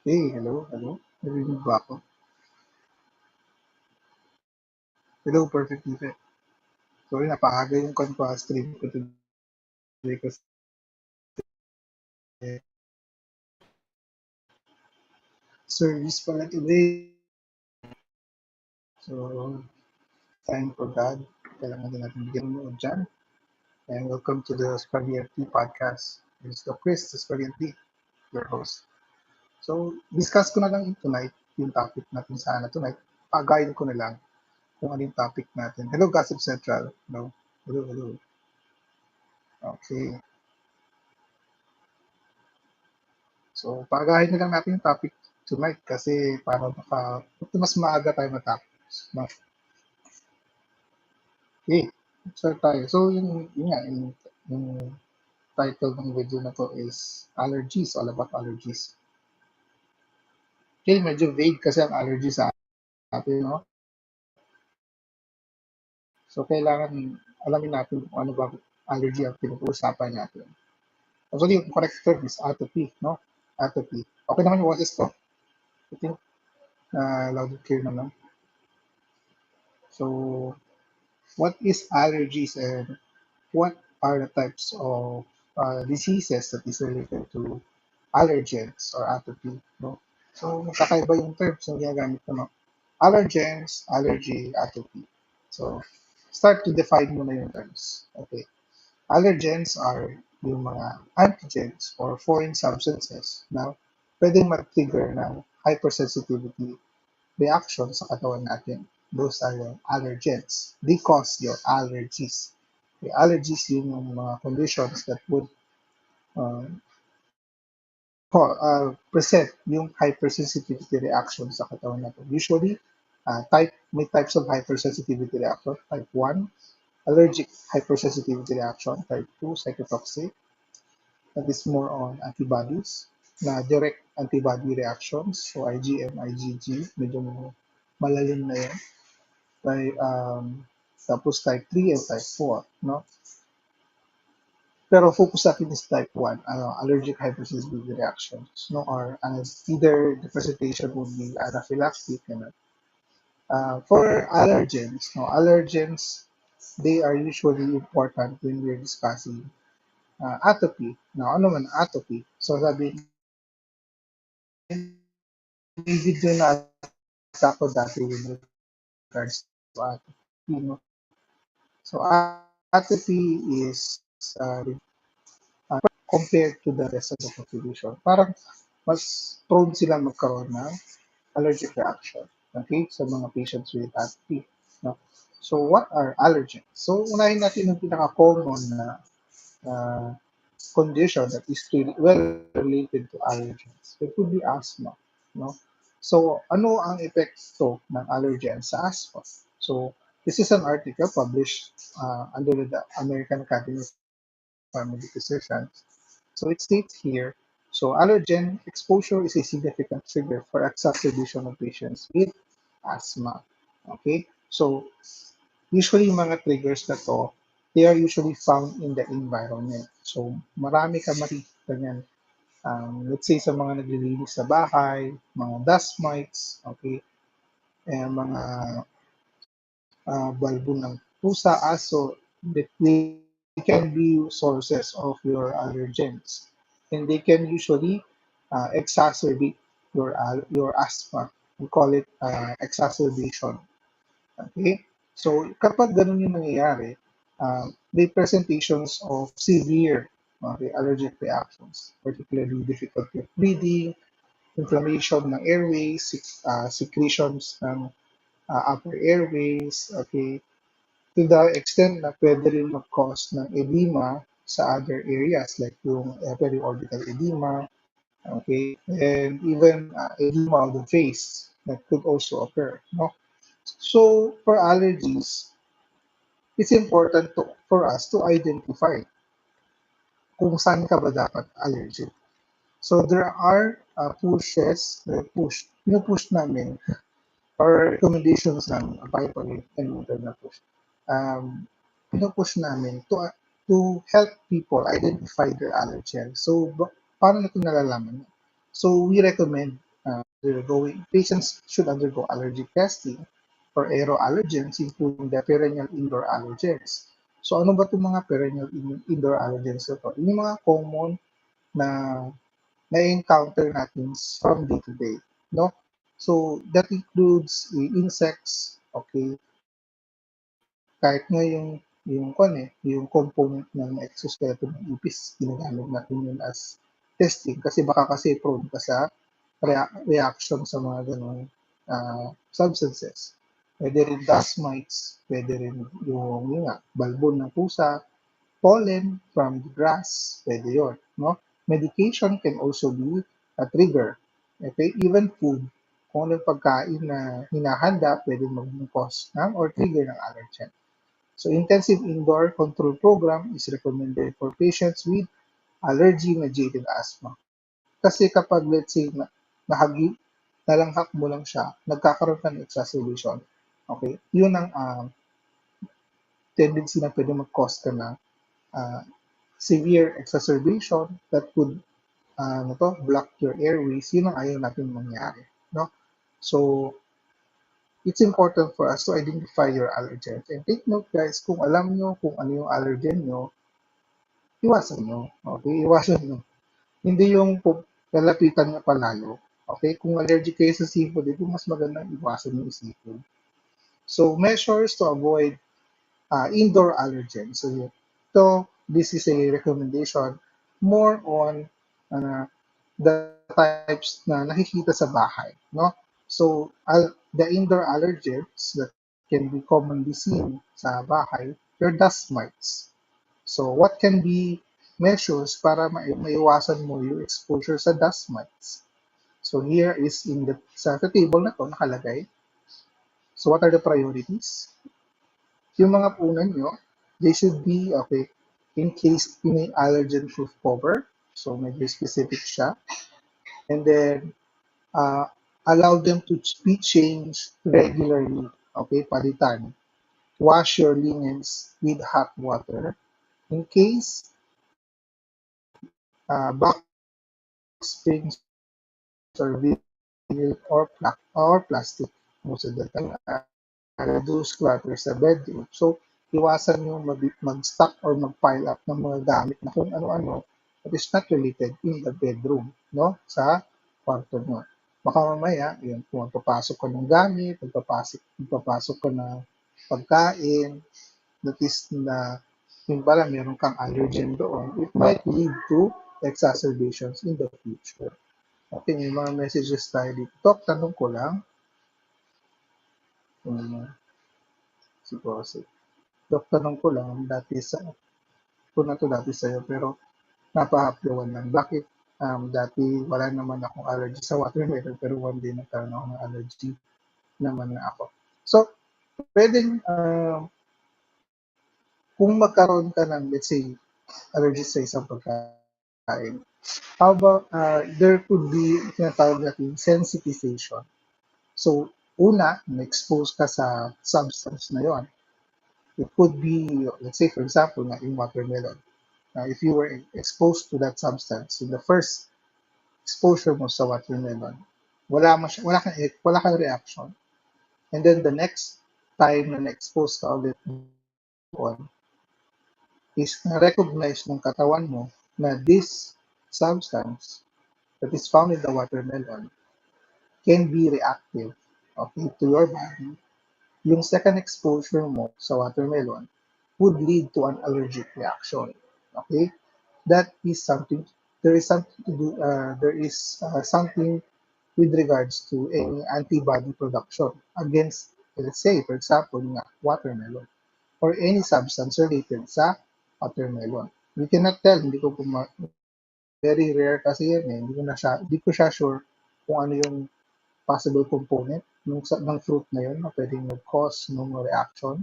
Hey, hello, hello. Narinig ba ako? Hello, perfect music. Sorry, napakaga yung stream ko today kasi service pala today. So, thank for God. Kailangan din natin bigyan mo dyan. And welcome to the Spaghetti podcast. This is the Chris, the Spaghetti, your host. So, discuss ko na lang tonight yung topic natin sana tonight. Pagayin ko na lang kung ano yung topic natin. Hello, Gossip Central. Hello, hello, hello. Okay. So, pagahin na lang natin yung topic tonight kasi para mas maaga tayo matapos. No? Okay, start tayo. So, yun nga, yung title ng video na to is Allergies, all about allergies. Okay, medyo vague kasi ang allergies sa atin, no? So, kailangan alamin natin kung ano ba allergy ang pinag-uusapan natin. Actually, yung correct term is atopy, no? Atopy. Okay naman yung boses ko. I think, loud and clear naman. So, what is allergies and what are the types of diseases that is related to allergens or atopy, no? So, magkakaiba yung terms na ginagamit ko, no? Allergens, allergy, atopy. So, start to define muna yung terms. Okay. Allergens are yung mga antigens or foreign substances na pwedeng mag-trigger ng hypersensitivity reaction sa katawan natin. Those are your allergens. They cause your allergies. The allergies yun yung mga conditions that would uh, present yung hypersensitivity reaction sa katawan natin. Usually, may types of hypersensitivity reaction. Type 1, allergic hypersensitivity reaction. Type 2, cytotoxic. That is more on antibodies na direct antibody reactions. So IgM, IgG, medyo malalim na yan. Tapos type 3 and type 4, no? Pero focus natin is type 1, allergic hypersensitivity reactions, no? Or either the presentation would be anaphylactic, and for allergens, no? Allergens, they are usually important when we're discussing atopy. Now, ano man atopy? So, sabi, may video na ako dati with regards to atopy, no? So, atopy is uh, compared to the rest of the population. Parang mas prone sila magkaroon ng allergic reaction, okay, sa mga patients with atopy. No? So, what are allergens? So, unahin natin yung pinaka-common na uh, condition that is really well related to allergens. It could be asthma. No? So, ano ang epekto ng allergens sa asthma? So, this is an article published under the American Academy of Family Physicians. So it states here, so allergen exposure is a significant trigger for exacerbation of patients with asthma. Okay? So usually yung mga triggers na to, they are usually found in the environment. So marami ka makikita niyan. Let's say sa mga naglilinis sa bahay, mga dust mites, okay? Mga balbo ng pusa, aso, that they can be sources of your allergens. And they can usually exacerbate your asthma. We call it exacerbation. Okay? So, kapag ganun yung nangyayari, may presentations of severe allergic reactions, particularly difficulty of breathing, inflammation ng airways, secretions ng upper airways, okay, to the extent na pwede rin mag-cause ng edema sa other areas like yung periorbital edema, okay, and even edema of the face that could also occur, no? So for allergies, it's important for us to identify kung saan ka ba dapat allergic. So there are pinupush namin or recommendations ng Bible and na push. Pinupush namin to help people identify their allergen. So, paano natin nalalaman? So, we recommend Patients should undergo allergy testing for aeroallergens, including the perennial indoor allergens. So ano ba itong mga perennial indoor allergens na ito? Yung mga common na na-encounter natin from day to day, no? So that includes insects, okay? Kahit nga yung component ng exoskeleton ng ipis, ginagamit natin yun as testing kasi baka kasi prone ka sa reaction sa mga ganong substances. Pwede rin dust mites, pwede rin yung nga, balbon ng pusa, pollen from the grass, pwede yun, no? Medication can also be a trigger. Okay? Even food, kung ano yung pagkain na hinahanda, pwede maging cause ng or trigger ng allergen. So intensive indoor control program is recommended for patients with allergy-mediated asthma. Kasi kapag let's say nahagi, nalanghap mo lang siya, nagkakaroon ka ng exacerbation. Okay? Yun ang tendency na pwede mag-cause ka ng uh, severe exacerbation that could block your airways. Yun ang ayaw natin mangyari. No? So, it's important for us to identify your allergens. And take note guys, kung alam nyo kung ano yung allergen nyo, iwasan nyo. Okay, iwasan nyo. Hindi yung lalapitan nyo palalo. Okay, kung allergic kayo sa seafood, ito mas magandang iwasan yung seafood. So, measures to avoid indoor allergens. So, this is a recommendation more on uh, the types na nakikita sa bahay. No? So, the indoor allergens that can be commonly seen sa bahay, your dust mites. So, what can be measures para maiwasan mo yung exposure sa dust mites? So, here is sa table na to nakalagay. So, what are the priorities? Yung mga punan nyo, they should be, okay, encased in a allergen-proof cover. So, medyo specific siya. And then, uh, allow them to be changed regularly. Okay, palitan. Wash your linens with hot water. In case box springs or vinyl or plastic most of the time, reduce clutter sa bedroom. So, iwasan yung mag-stock or mag-pile up ng mga gamit na kung ano-ano that is not related in the bedroom, no? Sa kwarto mo. Baka mamaya, yun, kung magpapasok ka ng gamit, magpapasok ka ng pagkain, that is na yung pala meron kang allergen doon, it might lead to exacerbations in the future. Okay, may mga messages tayo dito. Tok, tanong ko lang, si Bossy. Dok, tanong ko lang, kung na to dati sa'yo, pero napahapyawan lang. Bakit dati wala naman akong allergy sa watermelon, pero one day nagkaroon ako ng allergy naman na ako. So, pwedeng, kung magkaroon ka ng, let's say, allergy sa isang pagkain, how about, there could be, tinatawag natin, sensitization. So, una, na-expose ka sa substance na yon. It could be, let's say, for example, nga, yung watermelon. If you were exposed to that substance in the first exposure mo sa watermelon, wala kang reaction. And then the next time na na-expose ka ulit doon is na-recognize ng katawan mo na this substance that is found in the watermelon can be reactive, okay, to your body. Yung second exposure mo sa watermelon would lead to an allergic reaction. Okay? That is something, there is something with regards to any antibody production against, let's say, for example, nga, watermelon or any substance related sa watermelon. We cannot tell, very rare kasi yan eh, hindi ko siya sure kung ano yung possible component ng fruit na yun na pwedeng mag-cause ng reaction.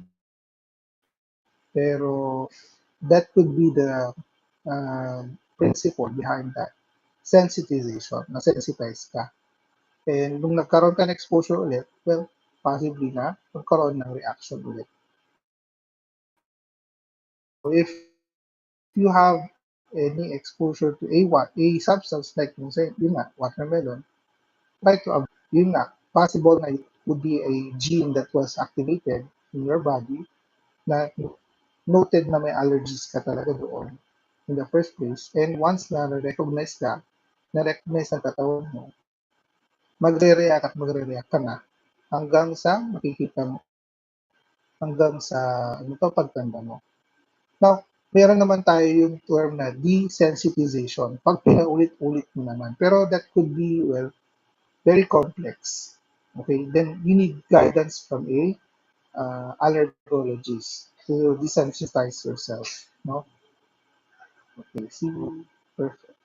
Pero that could be the principle behind that sensitization, na-sensitize ka. And nung nagkaroon ka ng exposure ulit, well, possibly na magkaroon ng reaction ulit. So if you have any exposure to a substance like yun nga, watermelon, try to avoid. Yun nga, possible na it would be a gene that was activated in your body na noted na may allergies ka talaga doon in the first place. And once na-recognize ng katawan mo, magre-react ka na hanggang sa makikita mo, hanggang sa ano to, pagtanda mo. Now, meron naman tayo yung term na desensitization. Pag pinaulit-ulit mo naman. Pero that could be, well, very complex. Okay, then you need guidance from a allergologist to desensitize yourself. No? Okay, see, perfect.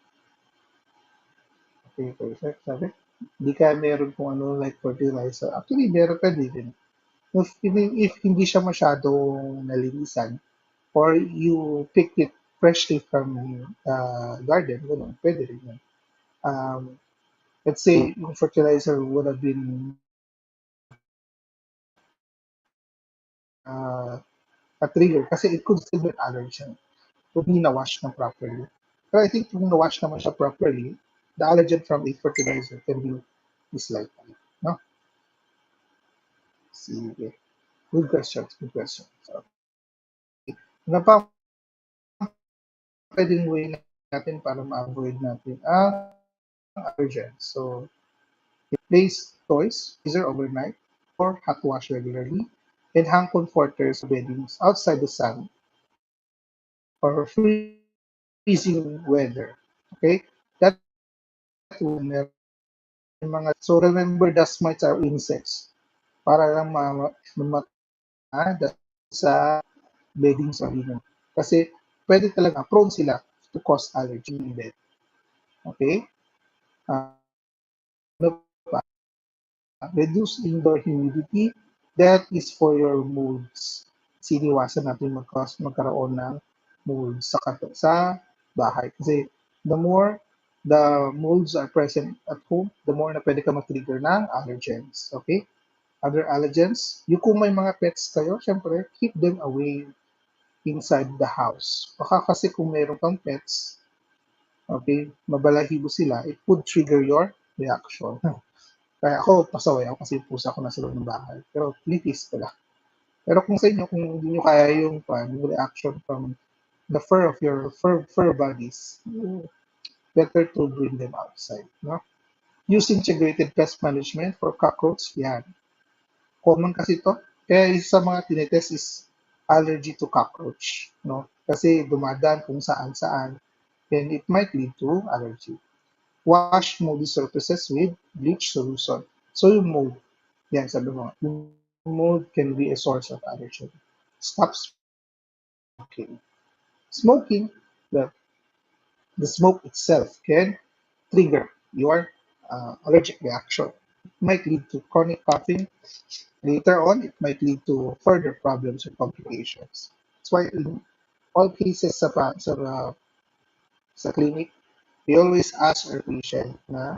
Okay, perfect. Sabi, di ka meron kung ano like fertilizer. Actually, meron ka din. Even if hindi siya masyadong nalinisan, or you pick it freshly from garden, gano'n, pwede rin yun. Um, let's say yung fertilizer would have been uh, a trigger kasi it could still be an allergen kung hindi na-wash na properly. Pero I think kung na-wash naman siya properly, the allergen from a fertilizer can be disliked. No? Sige. Good questions, good questions. So, ano pa pwedeng way natin para ma-avoid natin ang allergens? So, place toys, freezer overnight, or hot wash regularly, and hang comforters or beddings outside the sun or freezing weather. Okay? That will mga, so remember, dust mites are insects. Para lang dust sa bedding sa lino. Kasi pwede talaga, prone sila to cause allergy in bed. Okay? Uh, ano pa? Reduce indoor humidity. That is for your molds. Siniwasan natin magkaroon ng molds sa bahay. Kasi the more the molds are present at home, the more na pwede ka mag-trigger ng allergens. Okay? Other allergens, yung kung may mga pets kayo, syempre, keep them away inside the house. Baka kasi kung meron kang pets, okay, mabalahibo sila, it would trigger your reaction. Kaya ako, pasaway ako kasi yung pusa ko nasa loob ng bahay. Pero litis ko lang. Pero kung sa inyo, kung hindi nyo kaya yung reaction from the fur of your fur bodies, better to bring them outside. No? Use integrated pest management for cockroach. Yan. Common kasi to. Kaya isa sa mga tinetest is allergy to cockroach. No? Kasi dumadaan kung saan-saan. And it might lead to allergy. Wash moldy surfaces with bleach solution. So yung mold, yan sabi mo, yung mold can be a source of allergen. Stop smoking. Smoking, the, the smoke itself can trigger your allergic reaction. It might lead to chronic coughing. Later on, it might lead to further problems or complications. That's why in all cases sa clinic, we always ask our patient na,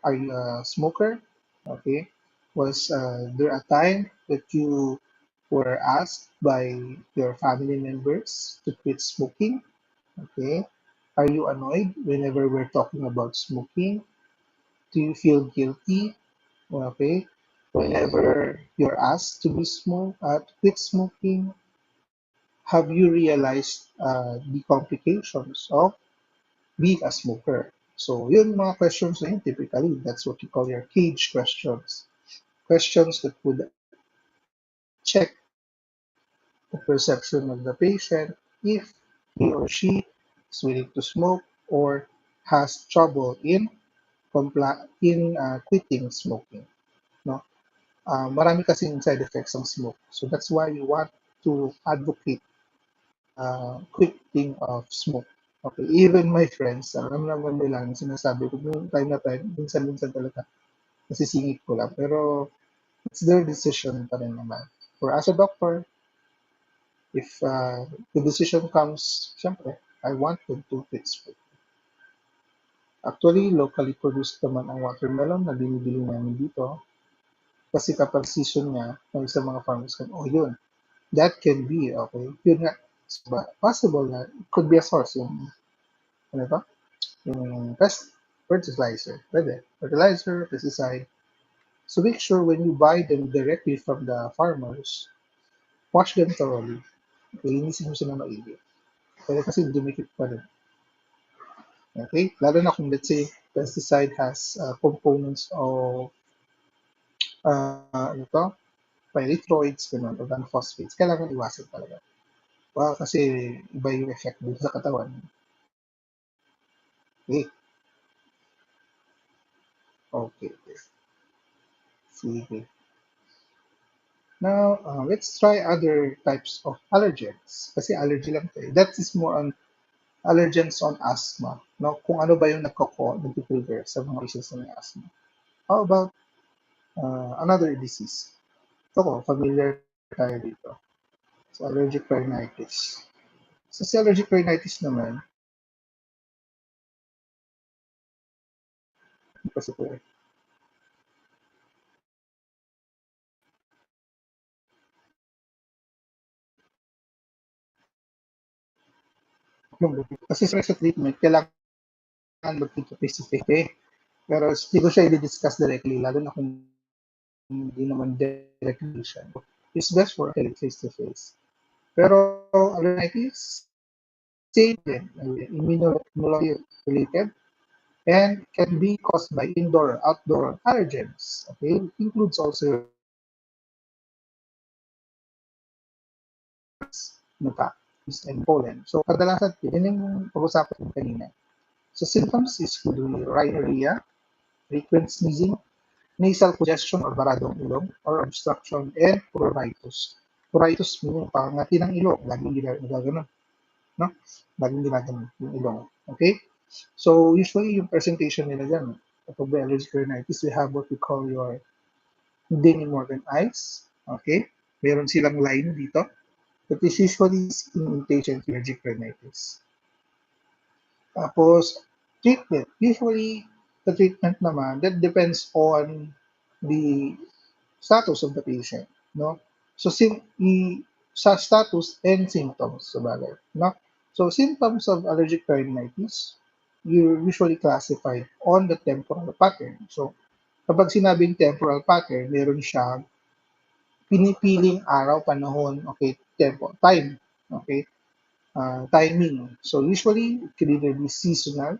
are you a smoker? Okay. Was there a time that you were asked by your family members to quit smoking? Okay. Are you annoyed whenever we're talking about smoking? Do you feel guilty? Okay. Whenever you're asked to quit smoking, have you realized the complications of being a smoker? So, yun mga questions na yun, typically, that's what you call your cage questions. Questions that would check the perception of the patient if he or she is willing to smoke or has trouble in quitting smoking. No, marami kasing side effects ng smoke, so that's why we want to advocate quitting of smoke. Okay, even my friends, alam naman nila ang sinasabi ko, yung time na time, minsan-minsan talaga, nasisingit ko lang. Pero it's their decision pa rin naman. For as a doctor, if the decision comes, syempre, I want them to quit smoke. Actually, locally produced naman ang watermelon na binibili namin dito. Kasi kapag season niya, ng sa mga farmers kan, oh yun, that can be, okay, yun nga, possible na, it could be a source, yung, ano ba, yung pest, fertilizer. Pwede. Fertilizer, pesticide. So make sure when you buy them directly from the farmers, wash them thoroughly. Linisin mo sila maigi. Pwede kasi dumikit pa rin. Okay? Lalo na kung let's say pesticide has components of ano to, pyrethroids, ganun, organophosphates. Kailangan iwasan talaga. Kasi iba yung effect dun sa katawan. Okay. Okay. Sige. Now, let's try other types of allergens. Kasi allergy lang to eh. That is more on allergens on asthma. No? Kung ano ba yung nag-trigger sa mga cases na may asthma. How about another disease? Ito ko, familiar tayo dito. So, allergic rhinitis. So, sa allergic rhinitis naman, kasi po eh. Kasi sa treatment, kailangan mag-face-to-face eh. Pero hindi ko siya i-discuss directly, lalo na kung hindi naman directly siya. It's best for face-to-face. Pero allergies, same din, immunology related, and can be caused by indoor outdoor allergens. Okay, it includes also and pollen. So kadalasan yun yung pag-usapan ko kanina. So symptoms is rhinorrhea, frequent sneezing, nasal congestion or baradong ilong, or obstruction, and pruritus. Pruritus meaning pangati ng ilong, laging ginaganon, no? Laging ginaganon yung ilong. Okay? So usually yung presentation nila dyan, kapag may allergic rhinitis, we have what we call your Denny Morgan eyes. Okay? Meron silang line dito. That is usually seen in patients with allergic rhinitis. Tapos, treatment. Usually, the treatment naman, that depends on the status of the patient, no? So, sa status and symptoms, sa bagay, no? So, symptoms of allergic rhinitis, you usually classified on the temporal pattern. So, kapag sinabing temporal pattern, meron siyang pinipiling araw, panahon, okay, time, okay, timing. So usually it can either be seasonal,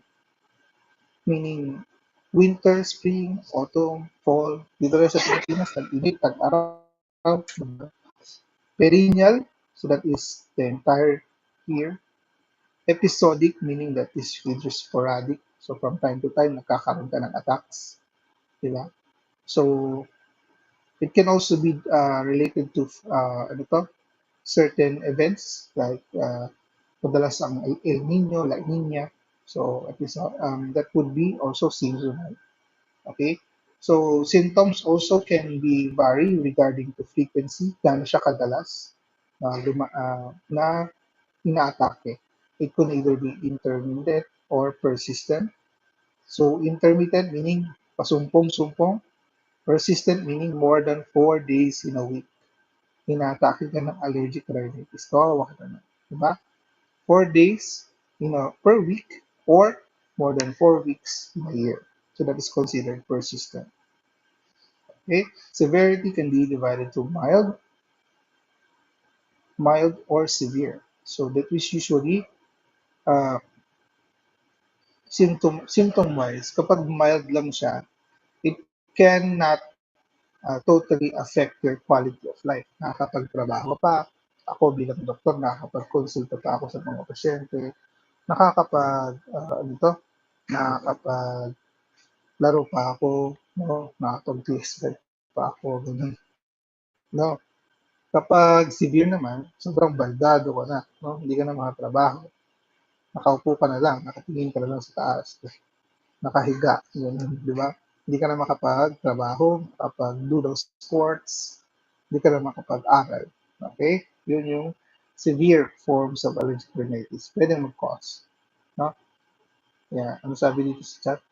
meaning winter, spring, autumn, fall. Dito rin sa Pilipinas, tag-init, tag-araw. Perennial, so that is the entire year. Episodic, meaning that is either sporadic. So from time to time, nakakaroon ka ng attacks. Diba? So it can also be related to ano to, certain events like madalas ang El Nino, La Nina. So at least that would be also seasonal. Okay? So symptoms also can be vary regarding to frequency, gaano siya kadalas na inaatake. It could either be intermittent or persistent. So intermittent meaning pasumpong-sumpong, persistent meaning more than 4 days in a week. Inaatake ka ng allergic rhinitis. Kawawa ka na. Diba? 4 days per week or more than 4 weeks in a year. So that is considered persistent. Okay? Severity can be divided to mild or severe. So that is usually uh, symptom wise. Kapag mild lang siya, it cannot totally affect your quality of life. Nakakapagtrabaho pa. Ako bilang doktor, nakakapag-consulta pa ako sa mga pasyente. Ano to? Nakakapaglaro pa ako, no? Nakakapag-PS5 pa ako, ganun. No? Kapag severe naman, sobrang baldado ka na, no? Hindi ka na makatrabaho. Nakaupo ka na lang, nakatingin ka na lang sa taas, nakahiga, ganun, di ba? Hindi ka na makapagtrabaho, makapag-do ng sports, hindi ka na makapag-aral. Okay? Yun yung severe forms of allergic rhinitis. Pwede mag-cause. No? Yeah. Ano sabi dito sa chat?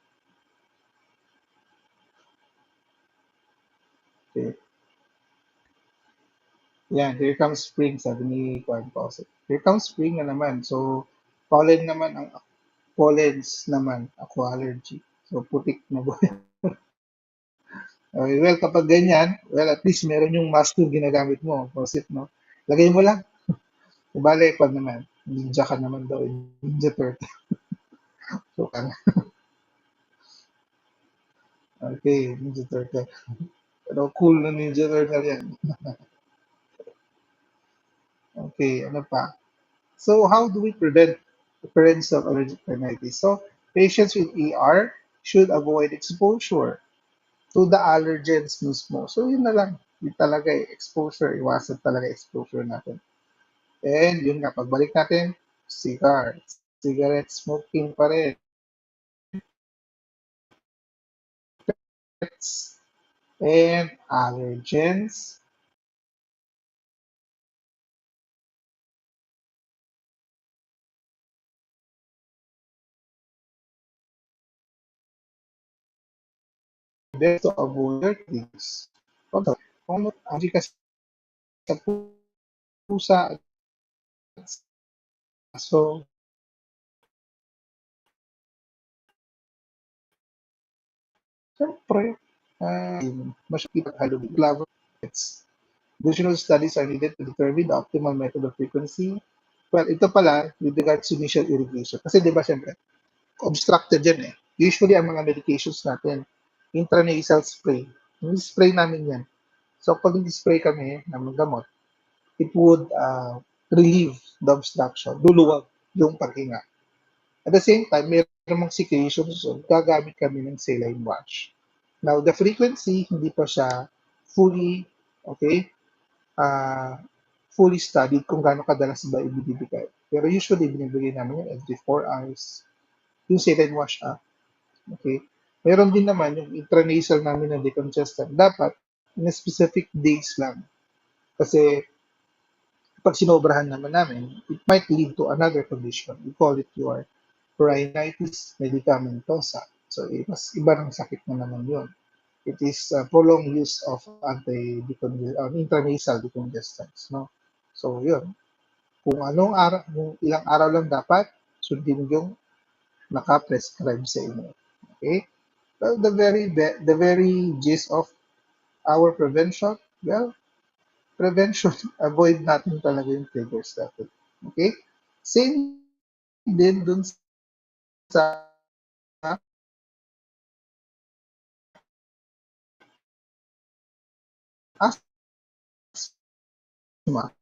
Okay. Yan, here comes spring, sabi ni Kwan Fawcett. Here comes spring na naman. So, pollens naman, ako allergy. So, So, putik na buhay. Okay, well, kapag ganyan, well, at least meron yung mask tool ginagamit mo. Prosit, no? Lagay mo lang. Bale, pag naman, ninja ka naman daw. Ninja turtle. So, okay, ninja turtle. Pero cool na ninja turtle yan. Okay, ano pa? So, how do we prevent occurrence of allergic rhinitis? So, patients with ER should avoid exposure to the allergens mismo. So, yun na lang. Yun talaga exposure. Iwasan talaga exposure natin. And yun nga, pagbalik natin, cigarette smoking pa rin. And allergens. Best to avoid things. Kung allergy ka sa pusa, so siyempre, masyadong it's additional studies are needed to determine the optimal method of frequency. Well, ito pala, with regards to initial irrigation. Kasi di ba, siyempre, obstructed yan eh. Usually, ang mga medications natin, intranasal spray. Yung spray namin yan. So, pag spray kami ng gamot, it would relieve the obstruction, luluwag yung paghinga. At the same time, mayroon mga situations, so gagamit kami ng saline wash. Now, the frequency, hindi pa siya fully, okay, uh, fully studied kung gaano kadalas ba ibibigay. Pero usually, binibigay namin yun every 4 hours. Yung saline wash okay. Meron din naman yung intranasal namin na decongestant. Dapat, in a specific days lang. Kasi, pag sinobrahan naman namin, it might lead to another condition. We call it your rhinitis medicamentosa. So, mas iba ng sakit na naman yun. It is prolonged use of intranasal decongestants. No? So, yun. Kung anong araw, kung ilang araw lang dapat, sundin yung naka-prescribe sa inyo. Okay? Well, the very gist of our prevention, well, prevention, avoid natin talaga yung triggers natin. Okay? Same din dun sa asthma.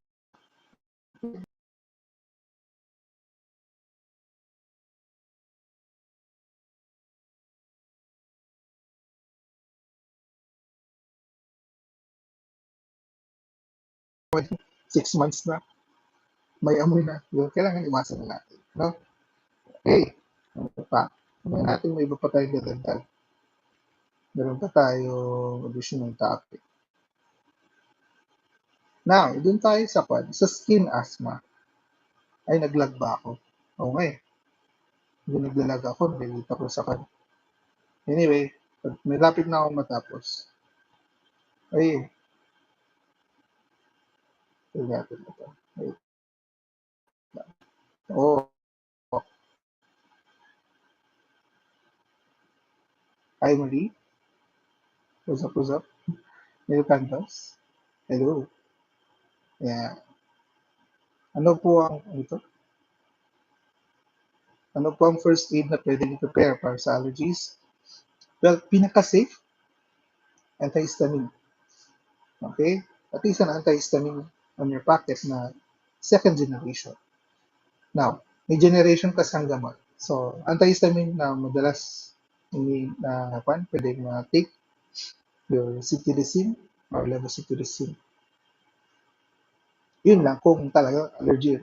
6 months na, may amoy na. Yun, kailangan iwasan na natin. No? Okay. Ano pa? Ano natin, may iba pa tayong dadagdag. Meron pa tayo additional topic. Now, dun tayo sa skin asthma. Ay, naglag ba ako? Okay. Hindi naglalag ako, nalilita ko sa kan. Anyway, may lapit na akong matapos. Ay, tignan natin ito. Wait. Oh, hi Marie. What's up, what's up? Mel Cantos. Hello. Yeah. Ano po ang ito? Ano po ang first aid na pwede nyo prepare para sa allergies? Well, pinaka-safe, antihistamine. Okay? At least an antihistamine on your packet na second generation. Now, may generation kasi ang gamot. So, antihistamine na madalas pwede ma-take your cetirizine or levocetirizine. Yun lang kung talaga allergy.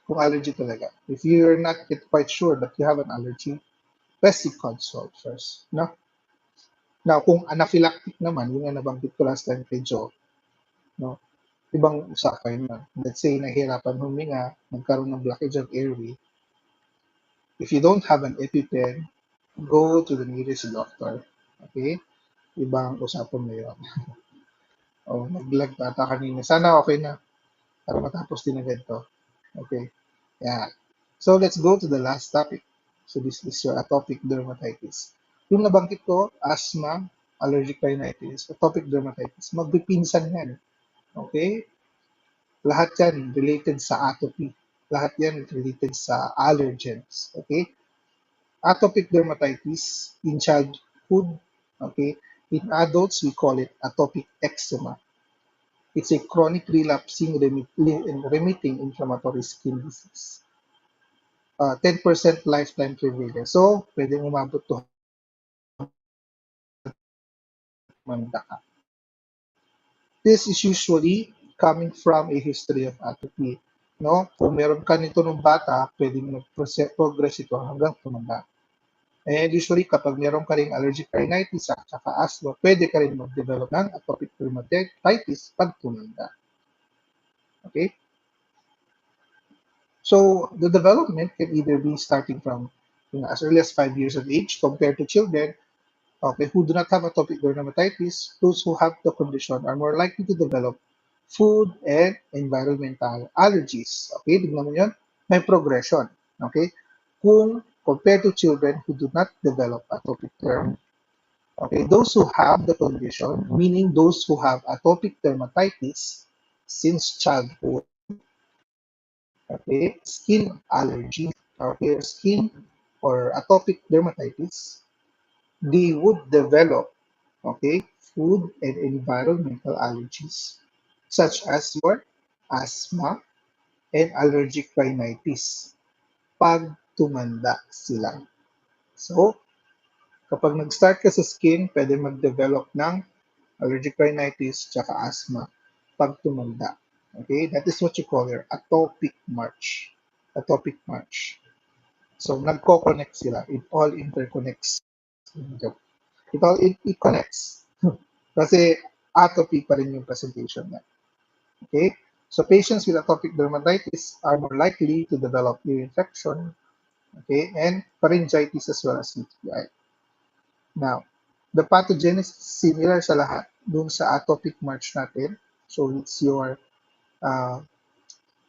Kung allergy talaga. If you're not yet quite sure that you have an allergy, best seek consult first. No? Now, kung anaphylactic naman, yung nga nabanggit ko last time kay Joe, no? Ibang usapan na. Let's say, nahihirapan huminga, nagkaroon ng blockage of airway. If you don't have an EpiPen, go to the nearest doctor. Okay? Ibang usapan mo yun. O, nag-lag ata kanina. Sana okay na para matapos din agad to. Okay. Yeah. So, let's go to the last topic. So, this is your atopic dermatitis. Yung nabanggit ko, asthma, allergic rhinitis, atopic dermatitis, magpipinsan yan. Okay? Lahat yan related sa atopy. Lahat yan related sa allergens. Okay? Atopic dermatitis in childhood. Okay? In adults, we call it atopic eczema. It's a chronic relapsing remitting inflammatory skin disease. 10% lifetime prevalence. So, pwedeng umabot to manda ka. This is usually coming from a history of atopy. No? Kung meron ka nito nung bata, pwedeng mag-progress ito hanggang tumanda. And usually, kapag meron ka rin allergic rhinitis at saka asthma, pwede ka rin mag-develop ng atopic dermatitis pag tumanda. Okay? So, the development can either be starting from as early as 5 years of age compared to children okay, who do not have atopic dermatitis. Those who have the condition are more likely to develop food and environmental allergies. Okay, tignan mo yun, may progression. Okay, kung compared to children who do not develop atopic derm, okay, those who have the condition, meaning those who have atopic dermatitis since childhood, okay, skin allergy, okay, skin or atopic dermatitis, they would develop, okay, food and environmental allergies, such as your asthma and allergic rhinitis pag tumanda sila. So, kapag nag-start ka sa skin, pwede mag-develop ng allergic rhinitis tsaka asthma pag tumanda. Okay, that is what you call your atopic march. Atopic march. So, nagko-connect sila. It all interconnects. It connects. Kasi atopy pa rin yung presentation niya. Okay? So patients with atopic dermatitis are more likely to develop ear infection, okay, and pharyngitis as well as UTI. Now, the pathogenesis similar sa lahat dun sa atopic march natin. So it's your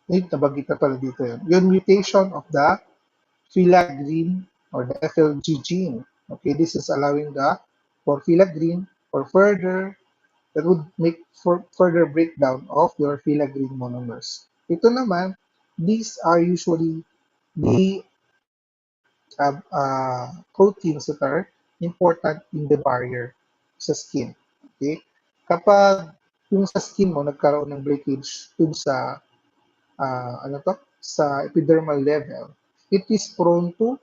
nabanggit na pala dito yun. Yung mutation of the filaggrin or the FLG gene. Okay, this is allowing the for filaggrin or further that would make for further breakdown of your filaggrin monomers. Ito naman, these are usually the proteins that are important in the barrier sa skin. Okay? Kapag yung sa skin mo nagkaroon ng breakage dun sa ano to sa epidermal level, it is prone to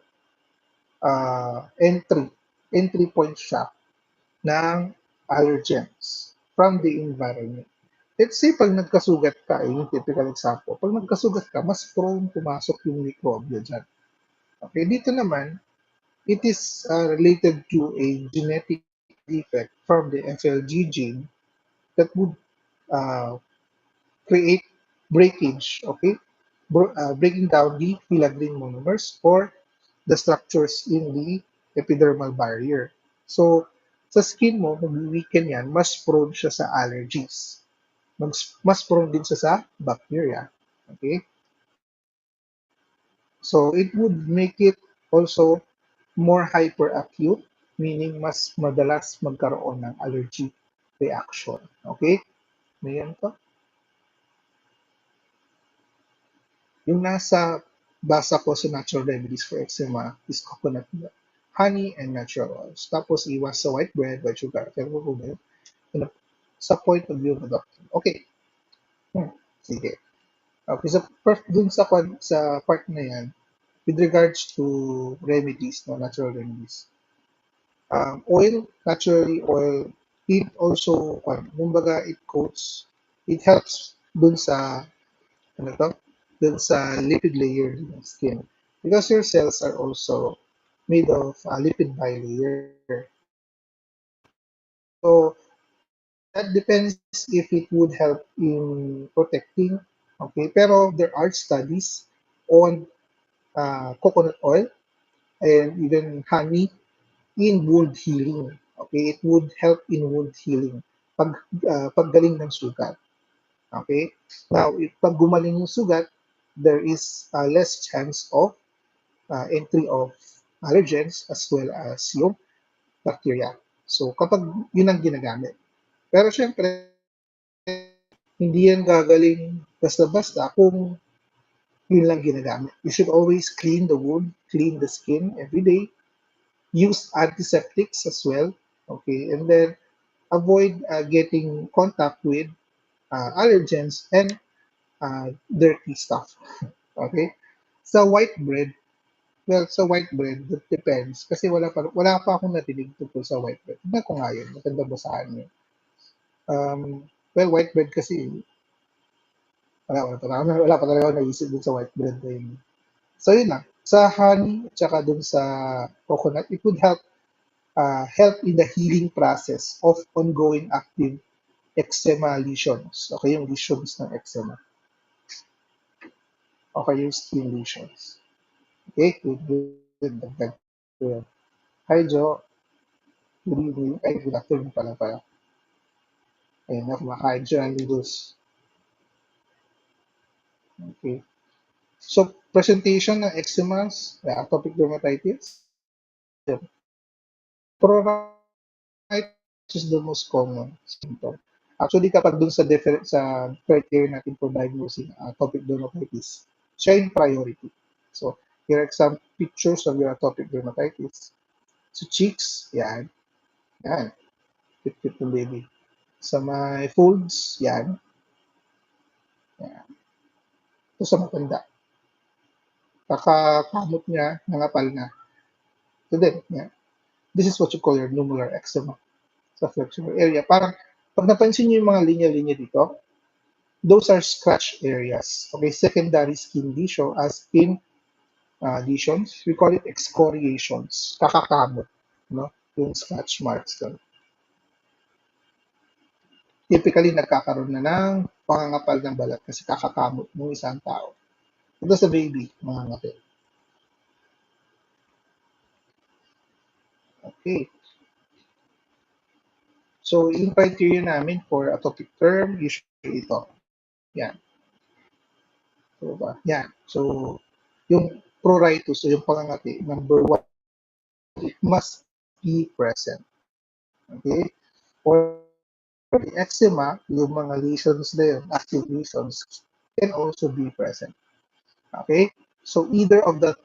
entry point siya ng allergens from the environment. Let's say, pag nagkasugat ka, yung typical example, pag nagkasugat ka, mas prone pumasok yung microbio dyan. Okay, dito naman, it is related to a genetic defect from the FLG gene that would uh, create breakage, okay? Breaking down the filaggrin monomers or the structures in the epidermal barrier. So, sa skin mo, mag-weaken yan, mas prone siya sa allergies. Mas prone din siya sa bacteria. Okay? So, it would make it also more hyperacute, meaning mas madalas magkaroon ng allergy reaction. Okay? Mayan to. Yung nasa basa ko sa natural remedies for eczema is coconut milk, honey, and natural oils. Tapos iwas sa white bread, white sugar, pero ko ba yun? Sa point of view ng doctor. Okay. Sige. Okay, so dun sa part na yan, with regards to remedies, no, natural remedies, oil, naturally oil, it also, kumbaga, it helps dun sa ano to? Dun sa lipid layer ng skin. Because your cells are also made of lipid bilayer. So that depends if it would help in protecting. Okay, pero there are studies on coconut oil and even honey in wound healing. Okay, it would help in wound healing. Paggaling ng sugat. Okay? Now, if pag gumaling yung sugat, there is less chance of entry of allergens as well as yung bacteria. So, kapag yun ang ginagamit. Pero syempre, hindi yan gagaling basta-basta kung yun lang ginagamit. You should always clean the wound, clean the skin every day, use antiseptics as well, okay, and then avoid getting contact with allergens and dirty stuff, okay. Sa white bread, well, sa white bread, it depends. Kasi wala pa akong natinig tungkol sa white bread. Tignan ko nga yun. Maganda basahan yun. Well, white bread kasi, wala pa talaga ako naisip dun sa white bread na yun. So, yun lang. Sa honey, at saka dun sa coconut, it would help in the healing process of ongoing active eczema lesions. Okay, yung lesions ng eczema. Okay, yung skin lesions. Okay, good, good. Dagdag ko yan. Hi, Jo. Good evening. Ay, good afternoon pala. Ayun na, kumakain siya ng noodles. Okay. So, presentation ng eczemas, atopic dermatitis. Pruritus is the most common symptom. Actually, kapag dun sa criteria natin for diagnosing atopic dermatitis, siya yung priority. So, here are some pictures of your atopic dermatitis. So, cheeks, yan. Yan. Fit ng baby. Sa may folds, yan. Yan. Ito sa matanda. Kakakamot niya, nangapal na. So then, yeah, this is what you call your nummular eczema sa flexural area. Parang, pag napansin niyo yung mga linya-linya dito, those are scratch areas. Okay, secondary skin lesions. We call it excoriations. Kakakamot, no? Yung scratch marks doon. Typically, nagkakaroon na ng pangangapal ng balat kasi kakakamot ng isang tao. Ito sa baby, mga ngati. Okay. So, yung criteria namin for atopic derm, usually ito. Yan. So, ba? Yan. So, yung pruritus o yung pangangati, number one, it must be present. Okay? For the eczema, yung mga lesions na yun, active lesions, can also be present. Okay? So, either of the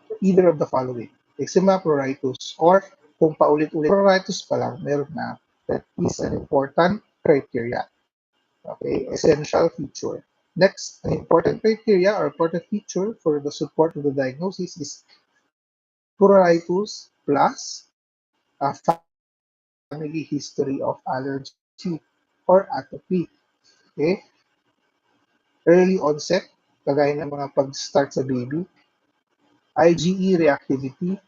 following, eczema, pruritus, or kung paulit-ulit pruritus pa lang, meron na, that is an important criteria. Okay, essential feature. Next, an important criteria or important feature for the support of the diagnosis is pruritus plus a family history of allergy or atopy. Okay, early onset, kagaya ng mga pag-start sa baby, IgE reactivity,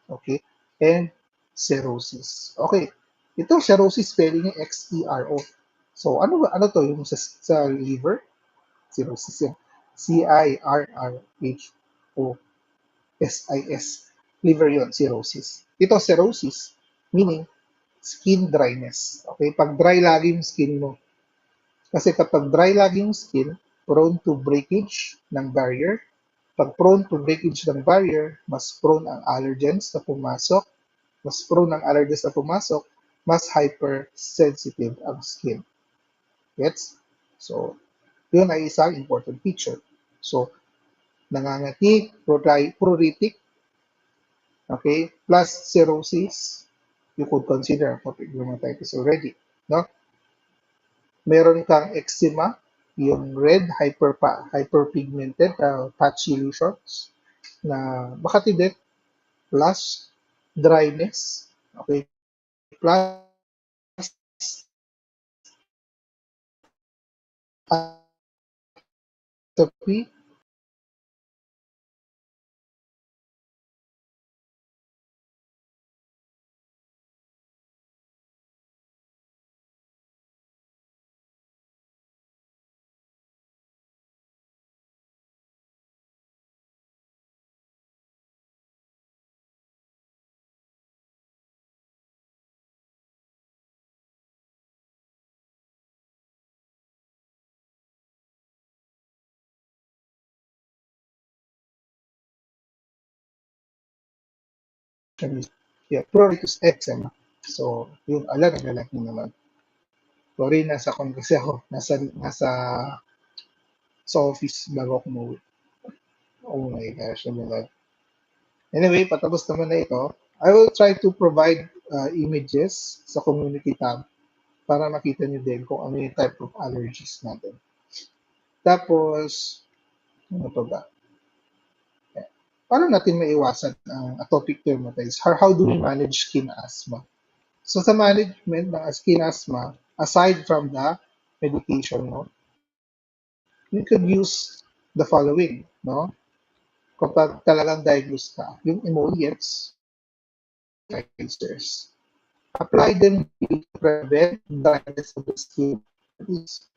okay, and cirrhosis. Okay, ito cirrhosis spelling niya Xero. So ano to yung sa liver? Cirrhosis yan. Cirrhosis. Liver yun, cirrhosis. Ito, cirrhosis, meaning skin dryness. Okay? Pag dry lagi yung skin mo. Kasi kapag dry lagi yung skin, prone to breakage ng barrier. Pag prone to breakage ng barrier, mas prone ang allergens na pumasok. Mas prone ang allergens na pumasok, mas hypersensitive ang skin. Gets? So, yun ay isang important feature. So, nangangati, pruritic, okay, plus cirrhosis, you could consider atopic dermatitis already. No? Meron kang eczema, yung red, hyperpigmented, patchy lesions, na Makati din, plus dryness, okay, plus atopy, yeah, pruritus eczema. So, yung naglalak mo naman. Sorry, kasi ako, sa office bago ako umuwi. Oh my gosh, ano ba? Anyway, patapos naman na ito. I will try to provide images sa community tab para makita nyo din kung ano yung type of allergies natin. Tapos, ano pa ba? Paano natin maiwasan ang atopic dermatitis? How do we manage skin asthma? So sa management ng skin asthma, aside from the medication, no, we could use the following, no? Kapag talagang diagnosed ka, yung emollients, moisturizers, apply them to prevent dryness of the skin. That is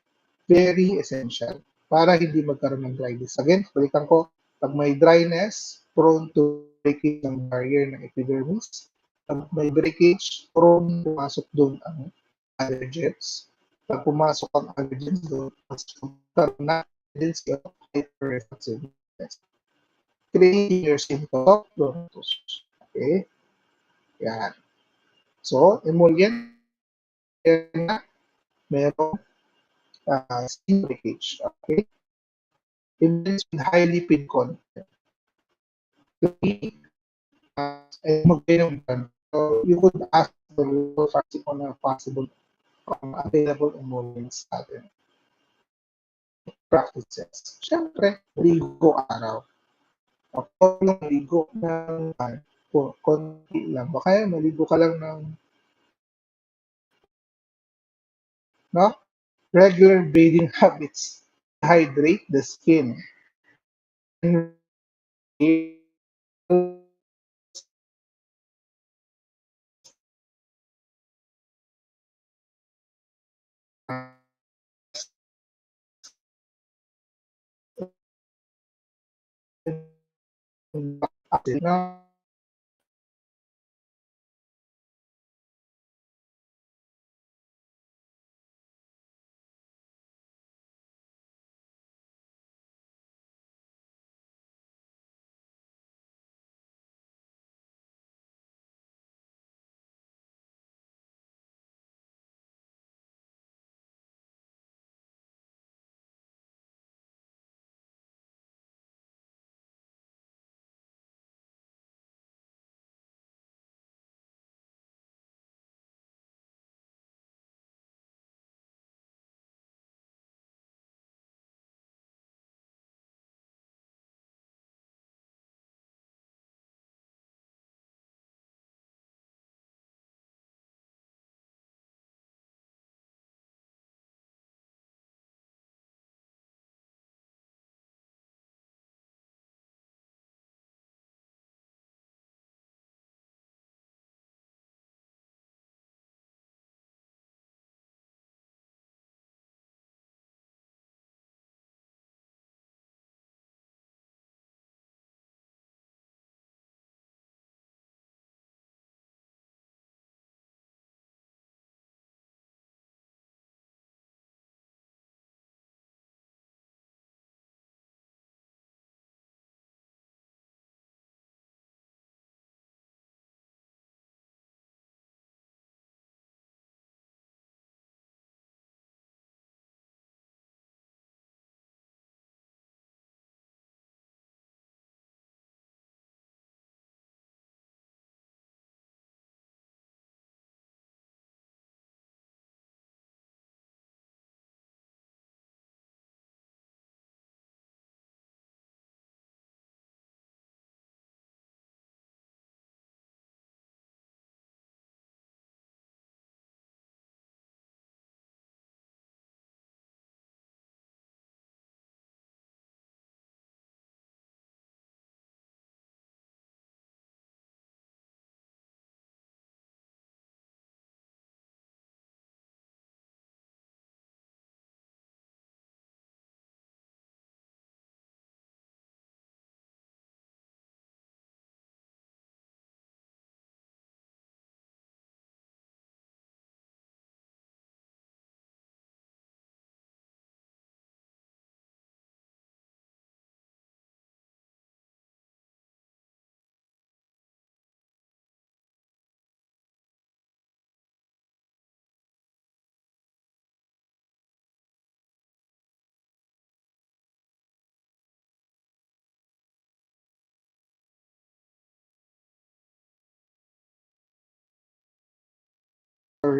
very essential para hindi magkaroon ng dryness. Again, balikan ko, pag may dryness, prone to breakage ng barrier ng epidermis. Pag may breakage, prone pumasok doon ang allergens. Pag pumasok ang allergens doon, mas magkaroon na tendency of hyperreflexivity. Creating your symptom of bronchitis. Okay? Yan. So, emollient na merong skin breakage. Okay? Events with high lipid content. Ay mag-inom ka. So, you could ask the local pharmacy on a possible available emollients natin. Practices. Siyempre, ligo araw. Ako lang maligo ng konti lang. Baka maligo ka lang ng no? Regular bathing habits. Hydrate the skin. And na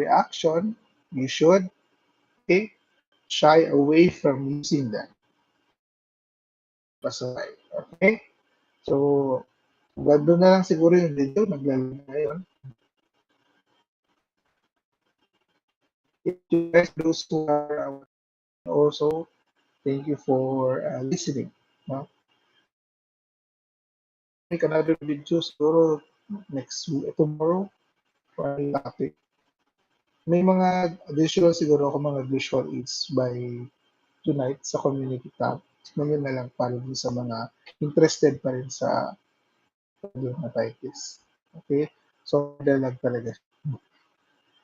reaction, you should, okay, shy away from using them. Pasaway. Okay? So, ganda na lang siguro yung video, naglalagay ngayon. If you guys, those who are also, thank you for listening. No? Make another video siguro next week, tomorrow, for a topic. May mga additional siguro ako mga visual aids by tonight sa community tab. Ngayon na lang para din sa mga interested pa rin sa dermatitis. Okay? So, dalag talaga.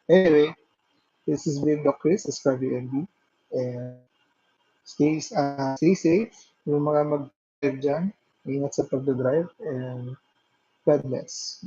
Anyway, this has been Doc Chris, Study NB. And stay safe. Yung mga mag-drive dyan, ingat sa pag-drive and God bless.